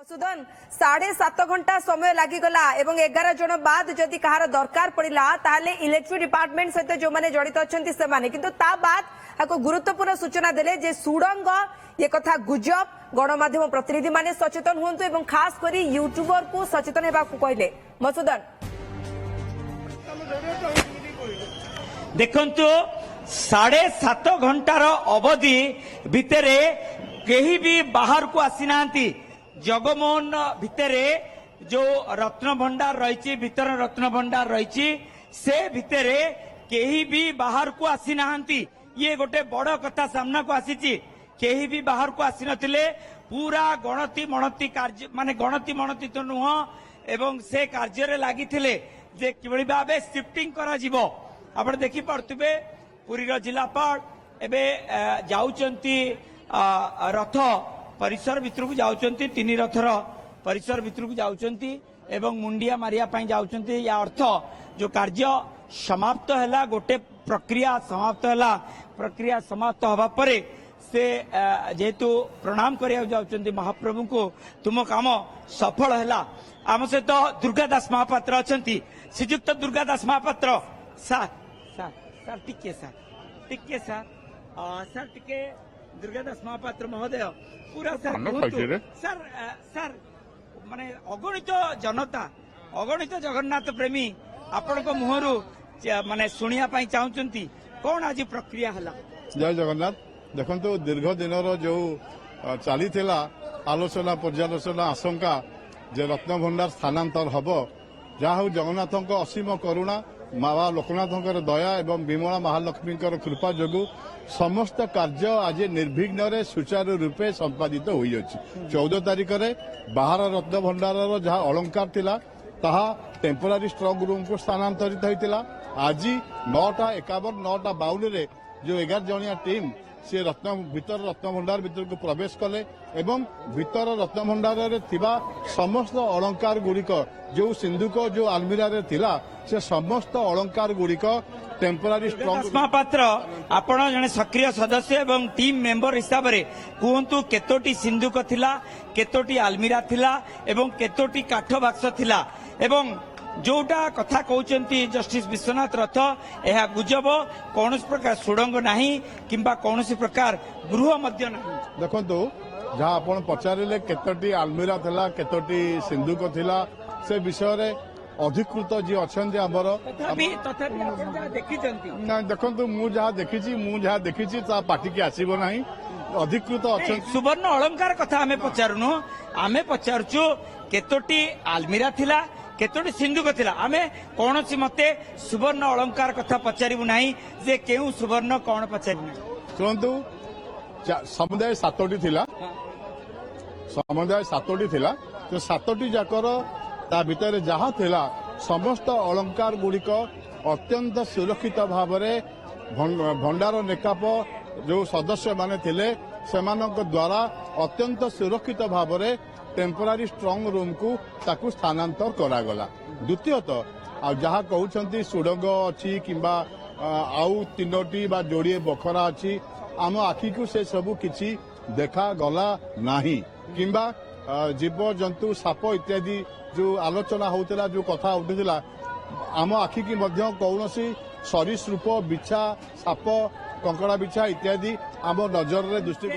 सुदन 7.5 घंटा समय लगिगला एवं 11 जन बाद जदि कहार दरकार पड़ा ताले इलेक्ट्रिक डिपार्टमेंट सहित जो मैंने जड़ित अच्छा से किंतु ता बाद एक गुरुत्वपूर्ण सूचना देले जे सुड़ंग ये कथा गुजब गणमाध्यम प्रतिनिधि माने सचेतन हुंतु एवं खास करी यूट्यूबर को सचेतन हेबा को कहले मसुदन देखंतु 7.5 घंटार अवधि भितरे केही भी बाहर को आसी नांती जगमोहन भितरे जो रत्न भंडार रही भीतर रत्न भंडार रही से भितरे केही भी बाहर को आसी नांती ये गोटे बड़ कथा सामना को आसी केही भी बाहर को आसी नथिले पूरा गणति मणति कार्य माने गणति मणति तो नुह एवं से कार्य रे लागिथिले जे किबळी भाबे शिफ्टिंग करा जिवो आपण देखि पारथुबे पुरी रो जिलापाल एबे जाउचंती रथ परिसर भितर को जाउचंती तीन रथर परिसर भितर को जाउचंती एवं मुंडिया मारिया पई जाउचंती या अर्थ जो कार्य समाप्त हैला गोटे प्रक्रिया समाप्त हैला प्रक्रिया समाप्त हवा परे से जेतु प्रणाम करिया जाउचंती महाप्रभु को तुम काम सफल हैला आम सहित दुर्गादास महापात्र अछंती श्रीयुक्त Durgadas Mahapatra sir sir sir टिके सर सर टिके दुर्गादास महापात्र महोदय पूरा सर सर सर माने अगणित जनता अगणित जगन्नाथ प्रेमी आपण मुहरु माने शुणिया पाई चाहूचंती कौन आज प्रक्रिया हला जय जगन्नाथ देखंतु दीर्घ दिनर जो चली आलोचना पर्यालोचना आशंका जे रत्न भंडार स्थानांतर हब जहा हूँ जगन्नाथ असीम करुणा माँ लोकनाथ दया एवं विमला महालक्ष्मी कृपा जोगु समस्त कार्य आज निर्विघ्न सुचारू रूपे संपादित हो 14 तारिख में बाहर रत्न भंडार जहाँ अलंकार थिला ताहा टेम्पोरारी स्ट्रंग रूम को स्थानांतरित होता आज 9:51 9:52 जो 11 जनिया टीम से रत्न भंडार भीतर को प्रवेश कले एवं भीतर रत्न भंडार रे थिबा समस्त अलंकार गुड़िक जो सिंधुक जो आलमीरा रे थिला से समस्त अलंकार गुड़िक टेम्पोरारी स्ट्रंग महापात्र आपण जने सक्रिय सदस्य एवं टीम मेंबर हिसाब रे कहतु केतोटी सिंधुक थिला केतोटी आलमीरा थिला एवं केतोटी काठ बाक्स थिला एवं जोटा कथा कहते जस्टिस विश्वनाथ रथ यह गुजब कौन प्रकार सुड़ंग नहीं किंबा कौन प्रकार गृह मध्य नहीं देखो जहाँ आप पचारे केतोटी आलमीरा थिला केतोटी सिंधुक थिला से विषय रे अधिकृत जी अच्छा आमर देखो मुझे देखी पार्टी की आसब ना अधिकृत अच्छा सुवर्ण अलंकार कथा आमे पचारुनु आमे पचारुचु केतोटी आलमीरा थिला केतोटी सिंधुक थिला आमे कौन मते सुवर्ण अलंकार कथा पचारू ना जे केउ सुवर्ण कौन पचारू शुणु समुदाय 7टी थिला समुदाय 7टी थिला तो 7टी जाकर ता भीतर जहाँ थिला समस्त अलंकार गुड़िक अत्यंत सुरक्षित भाव भंडार नेकाप जो सदस्य माने थिले सेमानक द्वारा अत्यंत सुरक्षित भाव टेम्पोरारी स्ट्रंग रूम को ताकू स्थानांतर करागला द्वितीयत आ जहाँ कहते सुड़ंग अच्छी किंबा आउ 3टी बा जोड़िए बखरा अच्छी आम आखि को से सबू किछि देखा गला नाही किंबा जीव जंतु साप इत्यादि जो आलोचना होता जो कथा उठुला आम आखि की मध्य कौनसी सरीसृप बिछा साप कंकड़ा बिछा इत्यादि आम नजर रे दृष्टि